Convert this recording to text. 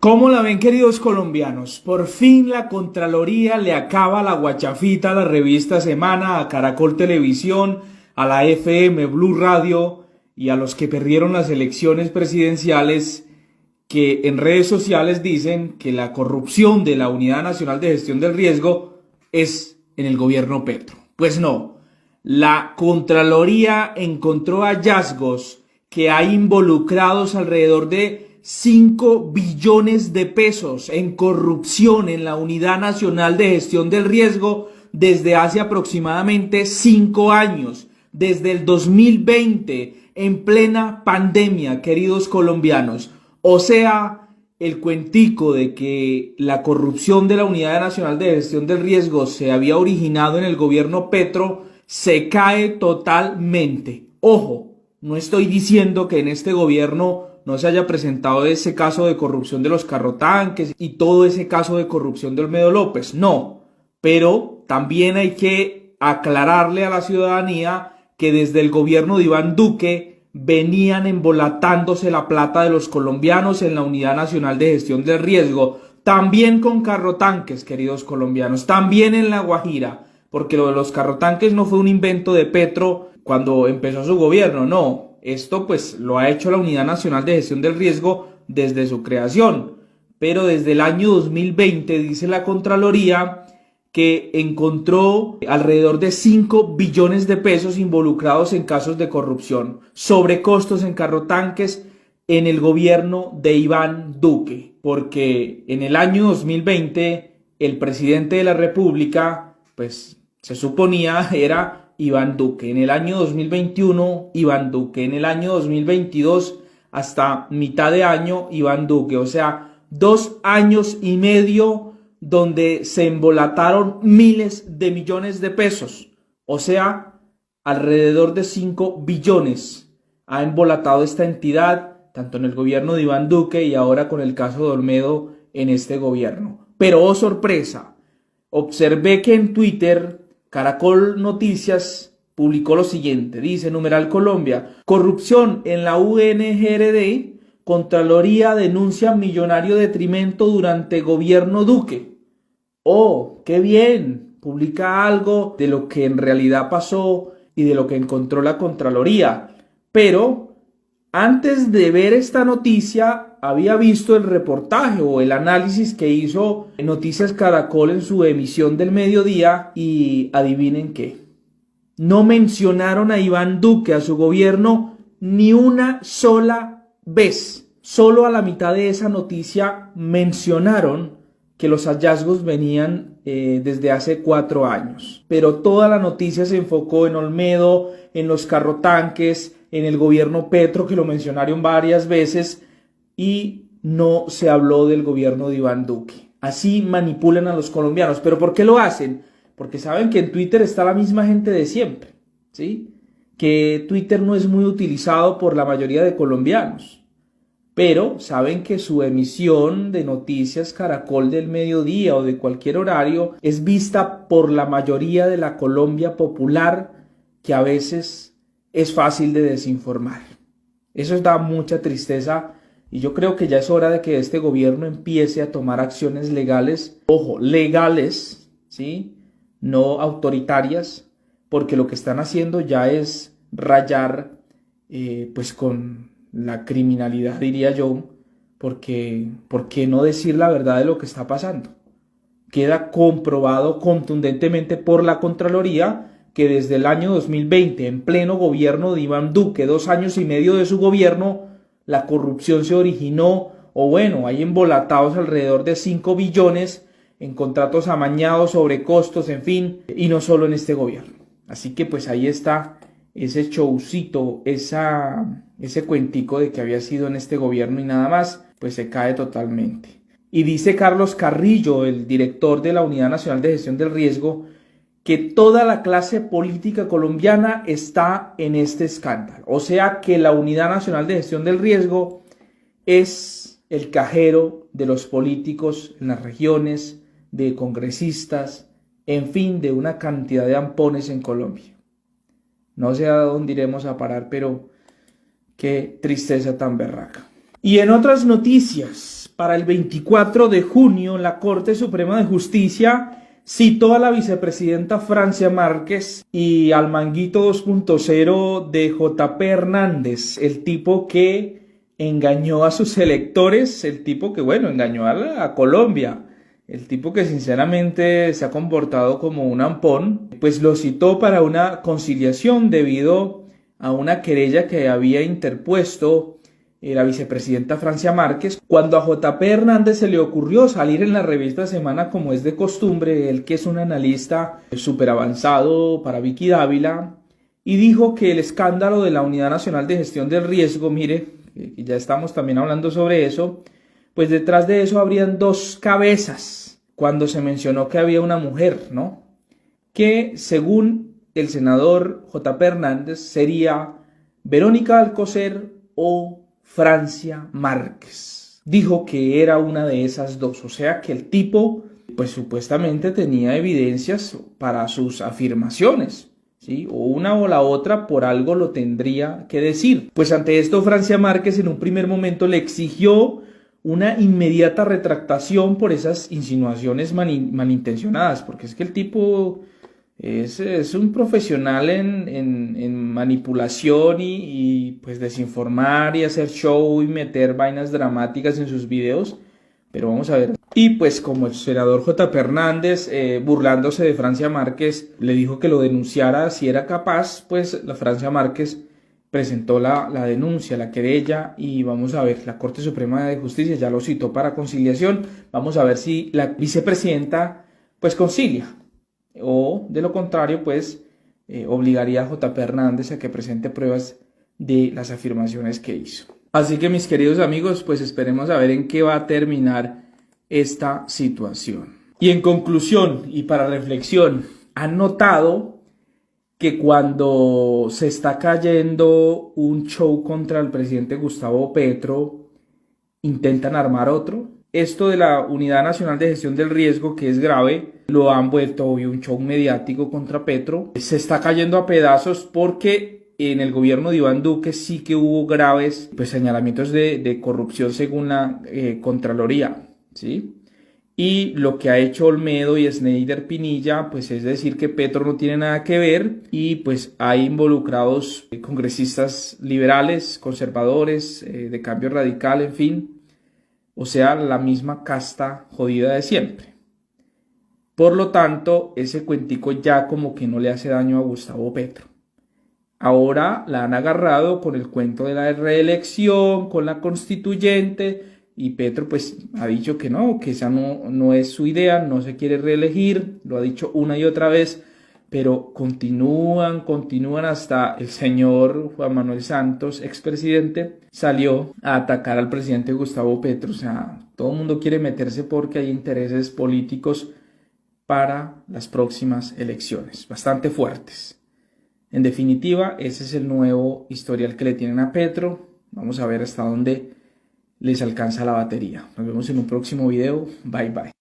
¿Cómo la ven, queridos colombianos? Por fin la Contraloría le acaba la guachafita a la revista Semana, a Caracol Televisión, a la FM Blue Radio y a los que perdieron las elecciones presidenciales, que en redes sociales dicen que la corrupción de la Unidad Nacional de Gestión del Riesgo es en el gobierno Petro. Pues no, la Contraloría encontró hallazgos que hay involucrados alrededor de 5 billones de pesos en corrupción en la Unidad Nacional de Gestión del Riesgo desde hace aproximadamente 5 años, desde el 2020, en plena pandemia, queridos colombianos. O sea, el cuentico de que la corrupción de la Unidad Nacional de Gestión del Riesgo se había originado en el gobierno Petro se cae totalmente. Ojo, no estoy diciendo que en este gobierno no se haya presentado ese caso de corrupción de los carrotanques y todo ese caso de corrupción de Olmedo López, no, pero también hay que aclararle a la ciudadanía que desde el gobierno de Iván Duque venían embolatándose la plata de los colombianos en la Unidad Nacional de Gestión del Riesgo, también con carrotanques, queridos colombianos, también en La Guajira, porque lo de los carrotanques no fue un invento de Petro cuando empezó su gobierno, no. Esto pues lo ha hecho la Unidad Nacional de Gestión del Riesgo desde su creación, pero desde el año 2020 dice la Contraloría que encontró alrededor de 5 billones de pesos involucrados en casos de corrupción, sobrecostos en carrotanques en el gobierno de Iván Duque, porque en el año 2020 el presidente de la República pues se suponía era Iván Duque, en el año 2021 Iván Duque, en el año 2022 hasta mitad de año Iván Duque, o sea, 2 años y medio donde se embolataron miles de millones de pesos, o sea, alrededor de 5 billones ha embolatado esta entidad, tanto en el gobierno de Iván Duque y ahora con el caso de Olmedo en este gobierno. Pero oh sorpresa, observé que en Twitter Caracol Noticias publicó lo siguiente, dice numeral Colombia, corrupción en la UNGRD, Contraloría denuncia millonario detrimento durante gobierno Duque. Oh, qué bien, publica algo de lo que en realidad pasó y de lo que encontró la Contraloría. Pero antes de ver esta noticia había visto el reportaje o el análisis que hizo Noticias Caracol en su emisión del mediodía y adivinen qué. No mencionaron a Iván Duque, a su gobierno, ni una sola vez. Solo a la mitad de esa noticia mencionaron que los hallazgos venían desde hace 4 años. Pero toda la noticia se enfocó en Olmedo, en los carrotanques, en el gobierno Petro, que lo mencionaron varias veces, y no se habló del gobierno de Iván Duque. Así manipulan a los colombianos. ¿Pero por qué lo hacen? Porque saben que en Twitter está la misma gente de siempre, ¿sí? Que Twitter no es muy utilizado por la mayoría de colombianos. Pero saben que su emisión de Noticias Caracol del mediodía o de cualquier horario es vista por la mayoría de la Colombia popular, que a veces es fácil de desinformar. Eso da mucha tristeza y yo creo que ya es hora de que este gobierno empiece a tomar acciones legales, ojo, legales, ¿sí? No autoritarias, porque lo que están haciendo ya es rayar pues con la criminalidad, diría yo, porque ¿por qué no decir la verdad de lo que está pasando? Queda comprobado contundentemente por la Contraloría que desde el año 2020, en pleno gobierno de Iván Duque, 2 años y medio de su gobierno, la corrupción se originó, o bueno, hay embolatados alrededor de 5 billones en contratos amañados, sobrecostos, en fin, y no solo en este gobierno. Así que pues ahí está ese showcito, ese cuentico de que había sido en este gobierno y nada más, pues se cae totalmente. Y dice Carlos Carrillo, el director de la Unidad Nacional de Gestión del Riesgo, que toda la clase política colombiana está en este escándalo. O sea que la Unidad Nacional de Gestión del Riesgo es el cajero de los políticos en las regiones, de congresistas, en fin, de una cantidad de ampones en Colombia. No sé a dónde iremos a parar, pero qué tristeza tan berraca. Y en otras noticias, para el 24 de junio, la Corte Suprema de Justicia citó a la vicepresidenta Francia Márquez y al Manguito 2.0 de JP Hernández, el tipo que engañó a sus electores, el tipo que, bueno, engañó a Colombia, el tipo que sinceramente se ha comportado como un ampón, pues lo citó para una conciliación debido a una querella que había interpuesto la vicepresidenta Francia Márquez, cuando a JP Hernández se le ocurrió salir en la revista Semana como es de costumbre, él que es un analista súper avanzado para Vicky Dávila, y dijo que el escándalo de la Unidad Nacional de Gestión del Riesgo, mire, ya estamos también hablando sobre eso, pues detrás de eso habrían dos cabezas, cuando se mencionó que había una mujer, ¿no? Que según el senador JP Hernández sería Verónica Alcocer o Francia Márquez. Dijo que era una de esas dos, o sea que el tipo pues supuestamente tenía evidencias para sus afirmaciones, ¿sí? O una o la otra por algo lo tendría que decir. Pues ante esto Francia Márquez en un primer momento le exigió una inmediata retractación por esas insinuaciones malintencionadas, porque es que el tipo es un profesional en manipulación y pues desinformar y hacer show y meter vainas dramáticas en sus videos. Pero vamos a ver. Y pues como el senador JP Hernández, burlándose de Francia Márquez, le dijo que lo denunciara si era capaz, pues la Francia Márquez presentó la denuncia, la querella, y vamos a ver, la Corte Suprema de Justicia ya lo citó para conciliación. Vamos a ver si la vicepresidenta pues concilia, o de lo contrario pues obligaría a JP Hernández a que presente pruebas de las afirmaciones que hizo. Así que mis queridos amigos, pues esperemos a ver en qué va a terminar esta situación. Y en conclusión y para reflexión, ¿han notado que cuando se está cayendo un show contra el presidente Gustavo Petro, intentan armar otro? Esto de la Unidad Nacional de Gestión del Riesgo, que es grave, lo han vuelto hoy un show mediático contra Petro. Se está cayendo a pedazos porque en el gobierno de Iván Duque sí que hubo graves pues, señalamientos de corrupción según la Contraloría, ¿sí? Y lo que ha hecho Olmedo y Schneider Pinilla, pues es decir que Petro no tiene nada que ver y pues hay involucrados congresistas liberales, conservadores, de cambio radical, en fin. O sea, la misma casta jodida de siempre. Por lo tanto, ese cuentico ya como que no le hace daño a Gustavo Petro. Ahora la han agarrado con el cuento de la reelección, con la constituyente, y Petro pues ha dicho que no, que esa no es su idea, no se quiere reelegir, lo ha dicho una y otra vez, pero continúan hasta el señor Juan Manuel Santos, expresidente, salió a atacar al presidente Gustavo Petro. O sea, todo el mundo quiere meterse porque hay intereses políticos para las próximas elecciones, bastante fuertes. En definitiva, ese es el nuevo historial que le tienen a Petro. Vamos a ver hasta dónde les alcanza la batería. Nos vemos en un próximo video. Bye bye.